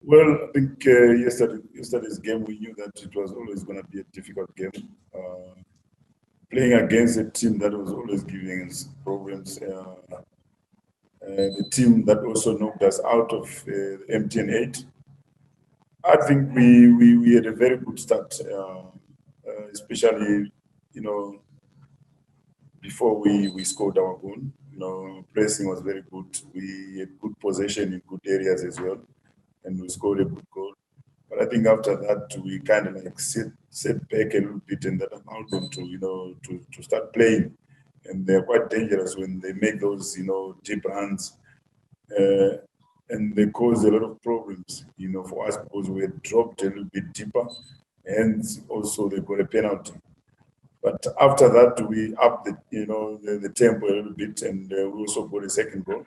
Well, I think yesterday's game, we knew that it was always going to be a difficult game. Playing against a team that was always giving us problems. The team that also knocked us out of MTN 8. I think we had a very good start, especially, before we scored our goal. Pressing was very good. We had good possession in good areas as well, and we scored a good goal. But I think after that, we kind of like set back a little bit, and that allowed them to start playing. And they're quite dangerous when they make those, deep runs. And they cause a lot of problems, for us because we had dropped a little bit deeper, and also they got a penalty. But after that, we upped the tempo a little bit, and we also got a second goal.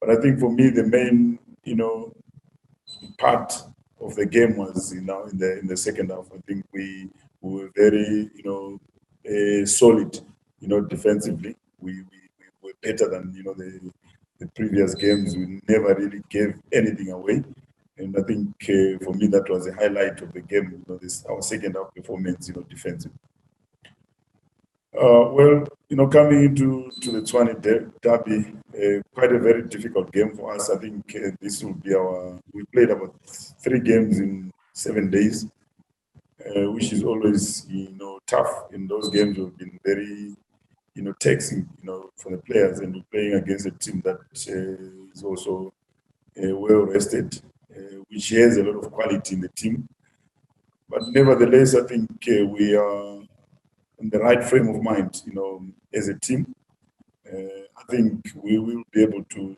But I think for me, the main, part of the game was, in the second half. I think we were very, solid, defensively. We were better than, the previous games. We never really gave anything away. And I think for me, that was a highlight of the game, our second half performance, defensive. Well, coming into the Tshwane Derby, quite a very difficult game for us. I think this will be we played about 3 games in 7 days, which is always, tough. In those games, we've been very, taxing, for the players, and we're playing against a team that is also well rested, which has a lot of quality in the team. But nevertheless, I think we are in the right frame of mind, as a team. I think we will be able to,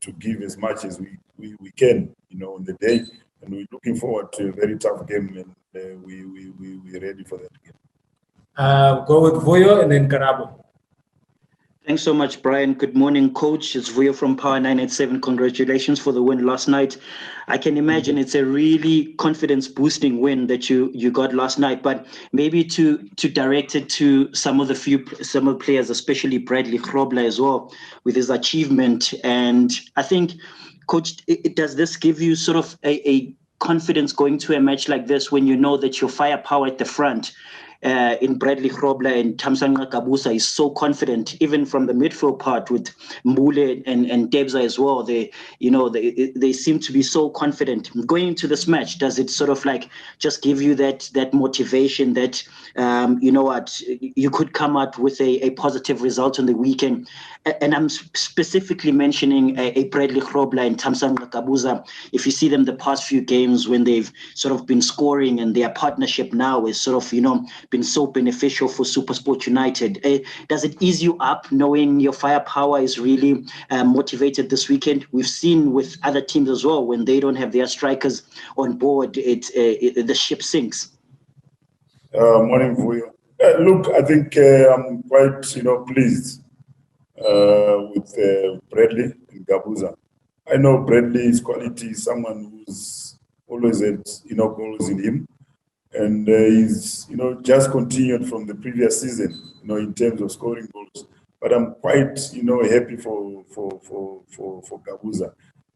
to give as much as we can, on the day. And we're looking forward to a very tough game, and we're ready for that game. Go with Vuyo and then Karabo. Thanks so much, Brian. Good morning, Coach. It's Vuyo from Power 987. Congratulations for the win last night. I can imagine it's a really confidence-boosting win that you got last night. But maybe to direct it to some of the players, especially Bradley Grobler as well, with his achievement. And I think, Coach, does this give you sort of a confidence going to a match like this when you know that your firepower at the front? In Bradley Grobler and Thamsanqa Kabusa is so confident, even from the midfield part with Mbule and Debza as well. They seem to be so confident going into this match. Does it sort of like just give you that motivation that you could come out with a positive result on the weekend? And I'm specifically mentioning a Bradley Grobler and Thamsanqa Kabusa. If you see them the past few games when they've sort of been scoring, and their partnership now is sort of been so beneficial for Supersport United. Does it ease you up knowing your firepower is really motivated this weekend? We've seen with other teams as well, when they don't have their strikers on board, the ship sinks. Morning, Vuyo. Look, I think I'm quite, pleased with Bradley and Gabuza. I know Bradley's quality is someone who's always had, goals in him. And he's, just continued from the previous season, in terms of scoring goals. But I'm quite, happy for Gabuza,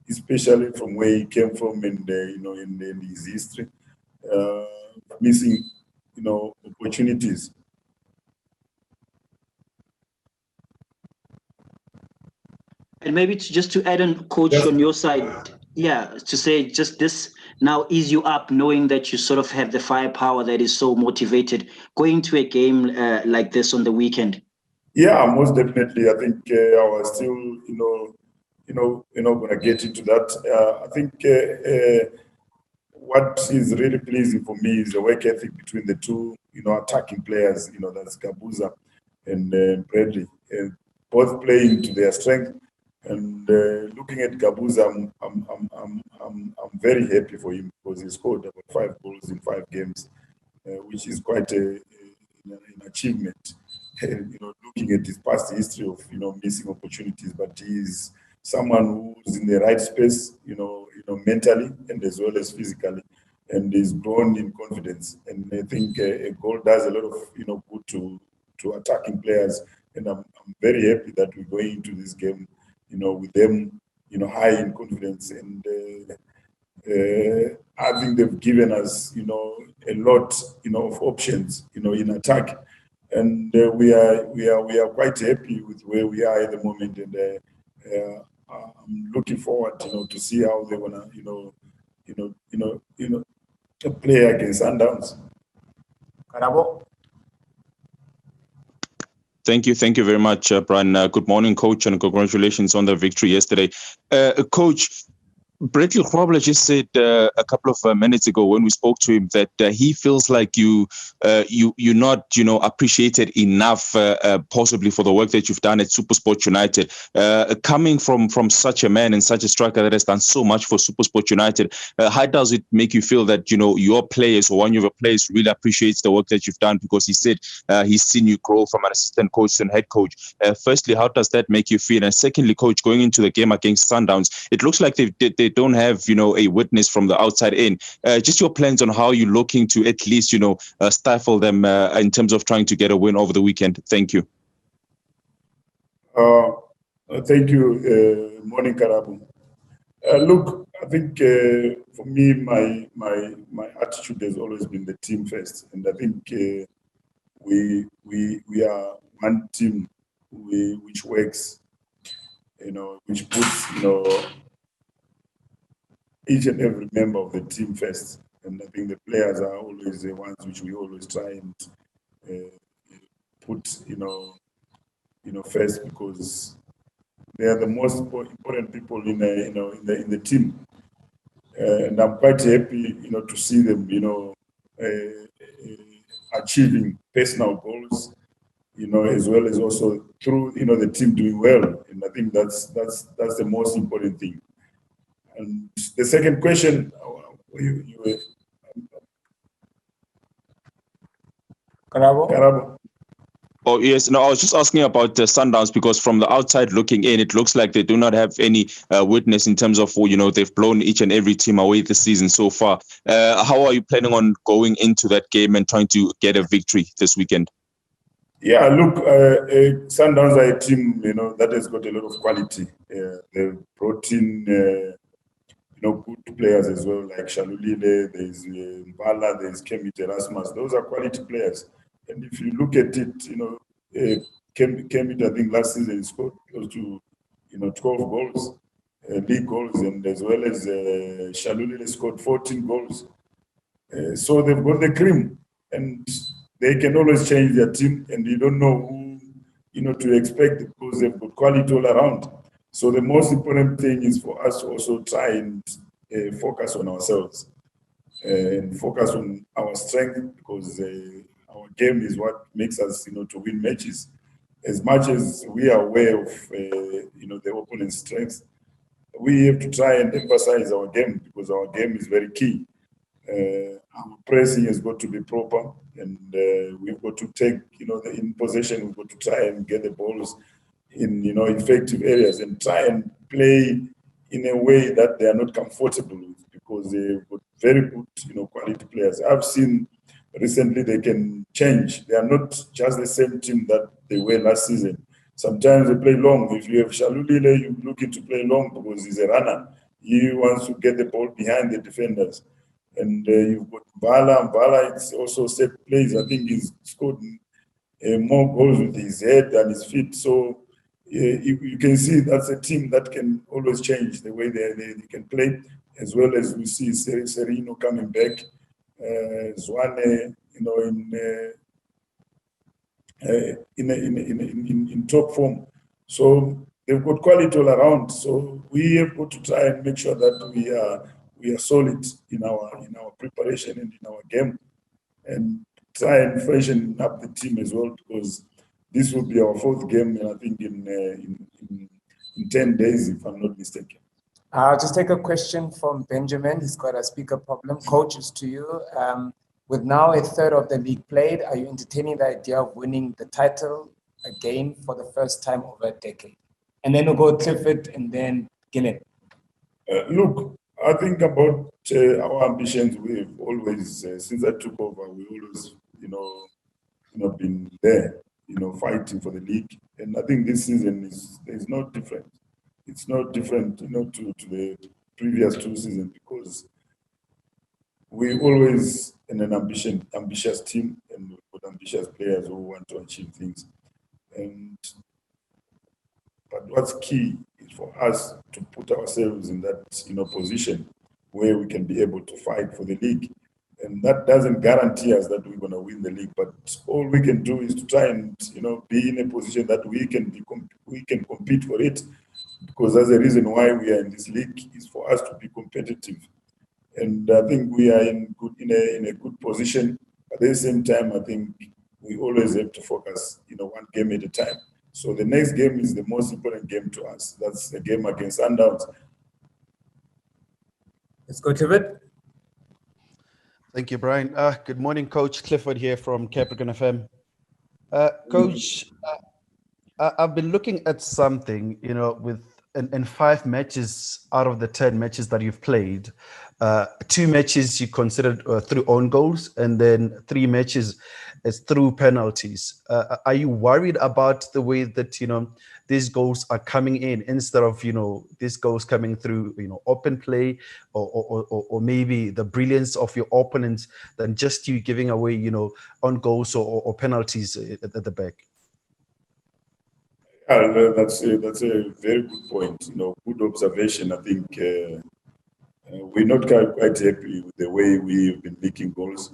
especially from where he came from, and in his history, missing, opportunities. And maybe just to add on, Coach, on your side, to say just this now ease you up knowing that you sort of have the firepower that is so motivated going to a game like this on the weekend. Yeah, most definitely. I think I was still, going to get into that. I think what is really pleasing for me is the work ethic between the two, attacking players. That's Gabuza and Bradley, both playing to their strength. And looking at Gabuza, I'm very happy for him because he scored about 5 goals in 5 games, which is quite an achievement. Looking at his past history of missing opportunities, but he's someone who's in the right space, mentally and as well as physically, and he's grown in confidence. And I think a goal does a lot of good to attacking players, and I'm very happy that we're going into this game with them, high in confidence. And I think they've given us, a lot, of options, in attack, and we are quite happy with where we are at the moment, and I'm looking forward, to see how they're gonna, play against Sundowns. Karabo. Thank you very much, Brian. Good morning, coach, and congratulations on the victory yesterday. Coach, Bradley Grobler just said a couple of minutes ago when we spoke to him that he feels like you're not appreciated enough possibly for the work that you've done at Supersport United. Coming from such a man and such a striker that has done so much for Supersport United, how does it make you feel that your players or one of your players really appreciates the work that you've done? Because he said he's seen you grow from an assistant coach to head coach. Firstly, how does that make you feel? And secondly, coach, going into the game against Sundowns, it looks like they don't have a witness from the outside in. Just your plans on how you're looking to at least stifle them in terms of trying to get a win over the weekend. Thank you. Thank you. Morning, Karabu. Look, I think for me, my attitude has always been the team first, and I think we are one team which works, which puts each and every member of the team first, and I think the players are always the ones which we always try and put first, because they are the most important people in the team, and I'm quite happy to see them achieving personal goals, as well as also through the team doing well, and I think that's the most important thing. And the second question, Karabo. Oh, yes. No, I was just asking about the Sundowns, because from the outside looking in, it looks like they do not have any witness in terms of, they've blown each and every team away this season so far. How are you planning on going into that game and trying to get a victory this weekend? Yeah, look, Sundowns are a team, that has got a lot of quality. They've brought in, good players as well, like Shalulile, there's Mbala, there's Kemi Erasmus. Those are quality players. And if you look at it, Kemi, I think last season scored close to, 12 goals, league goals, and as well as Shalulile scored 14 goals. So they've got the cream, and they can always change their team, and you don't know who, to expect, because they've got quality all around. So the most important thing is for us to also try and focus on ourselves and focus on our strength, because our game is what makes us, to win matches. As much as we are aware of, the opponent's strengths, we have to try and emphasize our game, because our game is very key. Our pressing has got to be proper, and we've got to take, in possession, we've got to try and get the balls in, effective areas, and try and play in a way that they are not comfortable with, because they've got very good, quality players. I've seen recently they can change. They are not just the same team that they were last season. Sometimes they play long. If you have Shalulile, you're looking to play long because he's a runner. He wants to get the ball behind the defenders. And you've got Mbala, it's also set plays. I think he's scored more goals with his head than his feet. So you can see that's a team that can always change the way they can play, as well as we see Serino coming back, Tshwane, in top form. So they've got quality all around. So we have got to try and make sure that we are solid in our preparation and in our game, and try and freshen up the team as well, because this will be our fourth game, and I think in 10 days, if I'm not mistaken. I'll just take a question from Benjamin. He's got a speaker problem. Coaches, to you. With now a third of the league played, are you entertaining the idea of winning the title again for the first time over a decade? And then we'll go Clifford and then Gillen. Look, I think about our ambitions. We've always, since I took over, we always, been there, fighting for the league. And I think this season is not different. It's not different, to the previous two seasons, because we always in an ambitious team, and with ambitious players who want to achieve things. But what's key is for us to put ourselves in that position where we can be able to fight for the league. And that doesn't guarantee us that we're going to win the league, but all we can do is to try and be in a position that we can compete for it, because that's the reason why we are in this league, is for us to be competitive. And I think we are in a good position. At the same time, I think we always have to focus one game at a time. So the next game is the most important game to us. That's the game against Sundowns. Let's go to it. Thank you, Brian. Good morning, Coach. Clifford here from Capricorn FM. Coach, I've been looking at something, with in 5 matches out of the 10 matches that you've played, 2 matches you considered through own goals, and then 3 matches is through penalties. Are you worried about the way that these goals are coming in instead of these goals coming through open play or maybe the brilliance of your opponents than just you giving away on goals or penalties at the back? Yeah, that's a very good point. Good observation. I think we're not quite happy with the way we've been leaking goals.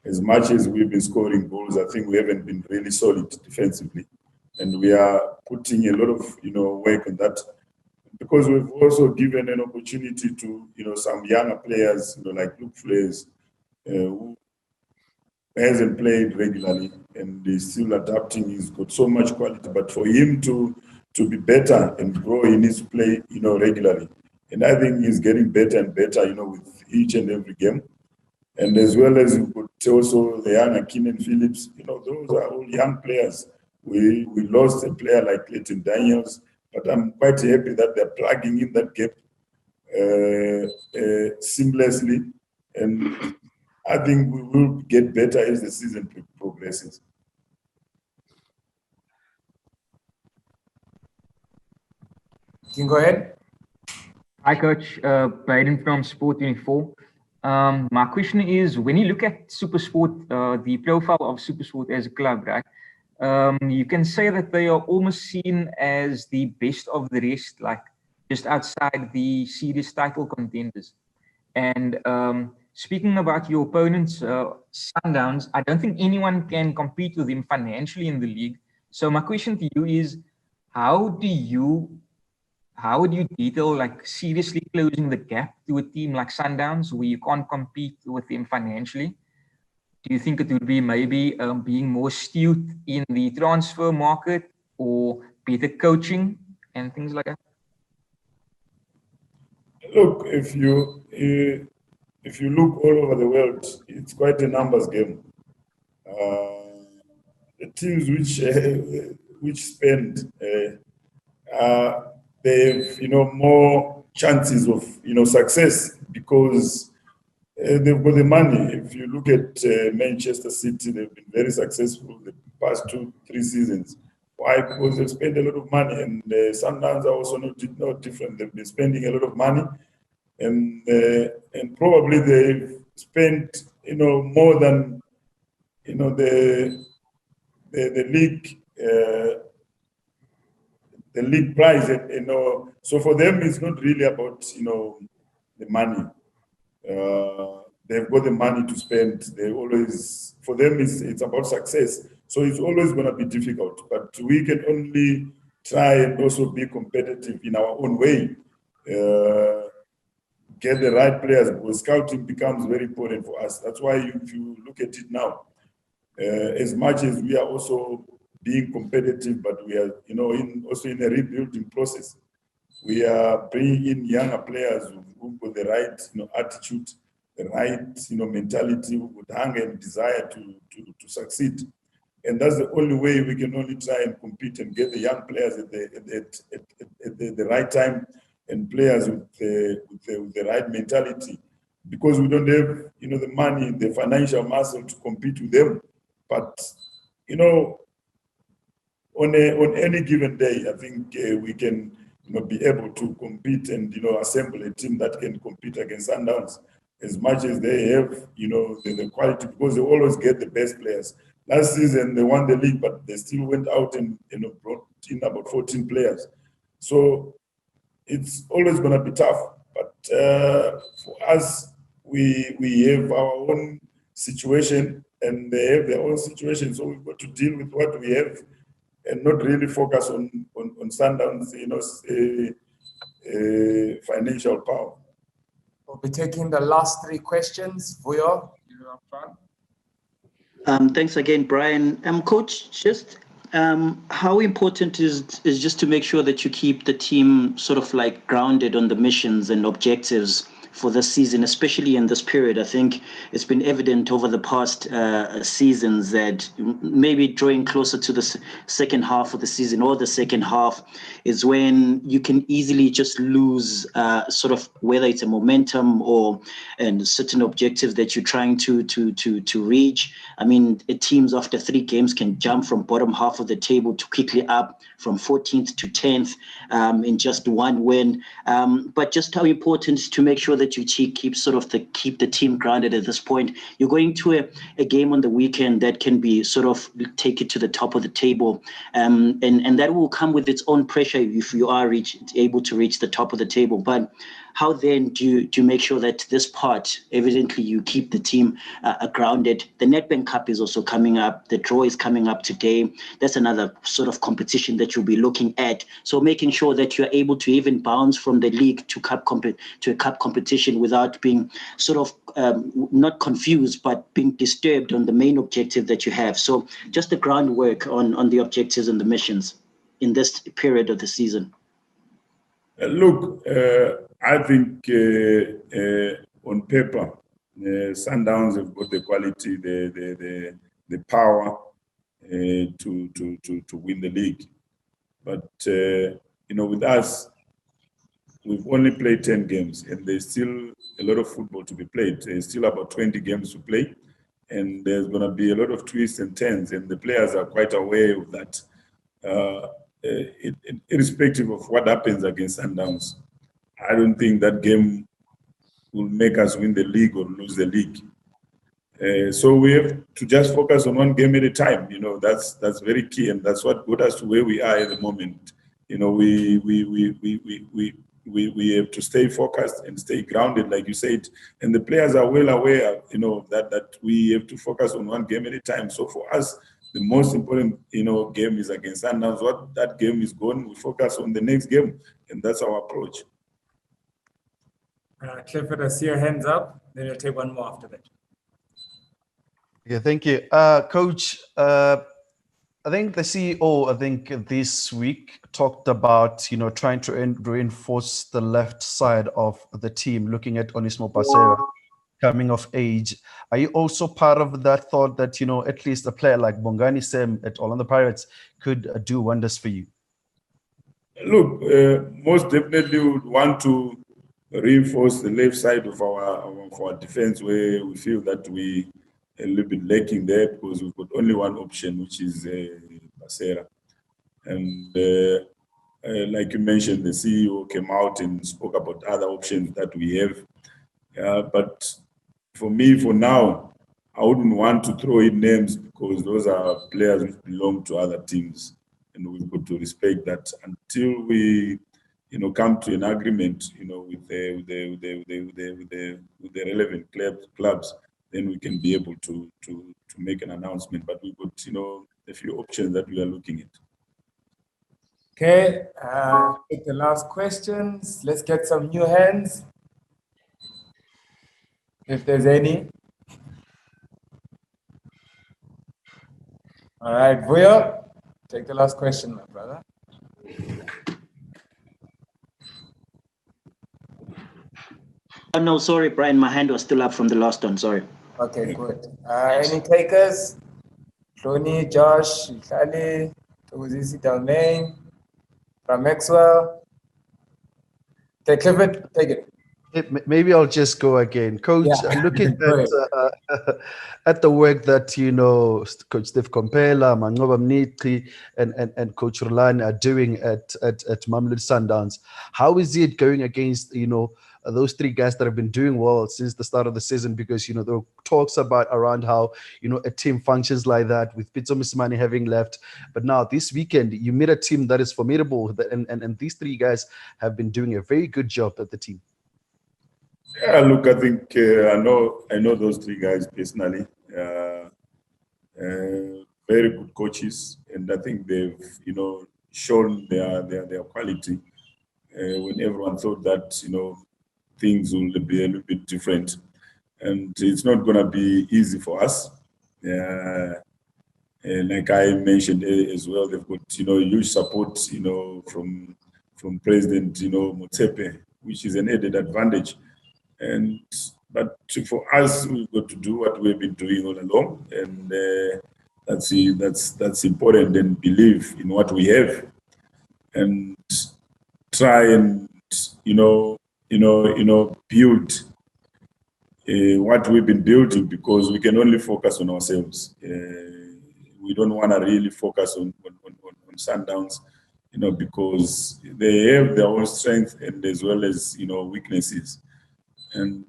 As much as we've been scoring goals, I think we haven't been really solid defensively, and we are putting a lot of work on that, because we've also given an opportunity to some younger players, like Luke Flares, who hasn't played regularly and is still adapting. He's got so much quality, but for him to be better and grow, he needs to play regularly. And I think he's getting better and better with each and every game. And as well as you could also the young Keenan Phillips, those are all young players. We lost a player like Clayton Daniels, but I'm quite happy that they're plugging in that gap seamlessly. And I think we will get better as the season progresses. You can go ahead. Hi, Coach. Biden from Sport 24. My question is, when you look at Supersport, the profile of Supersport as a club, right? You can say that they are almost seen as the best of the rest, like just outside the serious title contenders. And speaking about your opponents, Sundowns, I don't think anyone can compete with them financially in the league. So my question to you is, how would you detail like seriously closing the gap to a team like Sundowns where you can't compete with them financially? Do you think it would be maybe being more astute in the transfer market or better coaching and things like that? Look, if you look all over the world, it's quite a numbers game. The teams which spend they've more chances of success because they've got the money. If you look at Manchester City, they've been very successful the past 2-3 seasons. Why? Because they've spent a lot of money, and Sundowns are also not different. They've been spending a lot of money, and probably they've spent more than the league. The league prize, so for them it's not really about the money. They've got the money to spend. For them it's about success. So it's always going to be difficult, but we can only try and also be competitive in our own way. Get the right players, because scouting becomes very important for us. That's why if you look at it now, as much as we are also being competitive, but we are, also in a rebuilding process. We are bringing in younger players who've got the right, attitude, the right, mentality, who would hunger and desire to succeed. And that's the only way we can only try and compete and get the young players at the right time, and players with the right mentality, because we don't have, the money, the financial muscle to compete with them. But, on any given day, I think we can be able to compete and assemble a team that can compete against Sundowns. as much as they have, the quality, because they always get the best players. Last season, they won the league, but they still went out and brought in about 14 players. So it's always going to be tough. But for us, we have our own situation, and they have their own situation. So we've got to deal with what we have and not really focus on Sundowns, financial power. We'll be taking the last three questions. Vuyo, you're up front. Thanks again, Brian. Coach, just how important is just to make sure that you keep the team sort of like grounded on the missions and objectives for this season, especially in this period? I think it's been evident over the past seasons that maybe drawing closer to the second half of the season or the second half is when you can easily just lose sort of whether it's a momentum or certain objectives that you're trying to reach. I mean, teams after 3 games can jump from bottom half of the table to quickly up from 14th to 10th in just one win. But just how important to make sure that you keep the team grounded at this point. You're going to a game on the weekend that can be sort of take it to the top of the table, and that will come with its own pressure if you are able to reach the top of the table. But how then do you make sure that this part, evidently you keep the team grounded? The Nedbank Cup is also coming up. The draw is coming up today. That's another sort of competition that you'll be looking at. So making sure that you're able to even bounce from the league to a cup competition without being sort of not confused, but being disturbed on the main objective that you have. So just the groundwork on the objectives and the missions in this period of the season. Look, I think on paper, Sundowns have got the quality, the power to win the league. But with us, we've only played 10 games, and there's still a lot of football to be played. There's still about 20 games to play, and there's going to be a lot of twists and turns, and the players are quite aware of that. Irrespective of what happens against Sundowns, I don't think that game will make us win the league or lose the league. So we have to just focus on one game at a time. That's very key, and that's what got us to where we are at the moment. We have to stay focused and stay grounded, like you said, and the players are well aware, that we have to focus on one game at a time. So for us, the most important, game is against Sundowns. What that game is going, we focus on the next game, and that's our approach. Clifford, I see your hands up. Then you'll take one more after that. Yeah, thank you. Coach, I think the CEO, this week talked about, trying to reinforce the left side of the team, looking at Onismo Pasera coming of age. Are you also part of that thought that, at least a player like Bongani Sem at Orlando Pirates could do wonders for you? Look, most definitely we would want to reinforce the left side of our defense, where we feel that we a little bit lacking there because we've got only one option, which is Pasera. And like you mentioned, the CEO came out and spoke about other options that we have. But for me, for now, I wouldn't want to throw in names because those are players which belong to other teams, and we've got to respect that until we, come to an agreement, with the relevant clubs. Then we can be able to make an announcement. But we've got, a few options that we are looking at. Okay, take the last questions. Let's get some new hands, if there's any. All right, Vuyo, take the last question, my brother. Oh, no, sorry, Brian, my hand was still up from the last one, sorry. Okay, good. Any takers? Tony, Josh, Ihlali, Togozisi Dalmain, from Maxwell. Okay, Clifford, take it. Maybe I'll just go again. Coach, looking at the work that, Coach Steve Kompela, Mangoba Mnitri, and Coach Rulani are doing at Mamelodi Sundowns, how is it going against, those three guys that have been doing well since the start of the season, because, you know, there were talks about around how, you know, a team functions like that with Pitso Mosimane having left. But now this weekend, you meet a team that is formidable, and these three guys have been doing a very good job at the team. Yeah, look, I think I know those three guys personally. Very good coaches, and I think they've, you know, shown their quality when everyone thought that, you know, things will be a little bit different, and it's not going to be easy for us. And like I mentioned as well, they've got, you know, huge support, you know, from President, you know, Motsepe, which is an added advantage. And but for us, we've got to do what we've been doing all along, and that's important, and believe in what we have, and try and build what we've been building, because we can only focus on ourselves. We don't want to really focus on Sundowns, you know, because they have their own strength and as well as, you know, weaknesses. And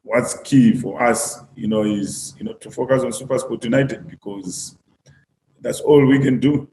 what's key for us, you know, is, you know, to focus on Supersport United, because that's all we can do.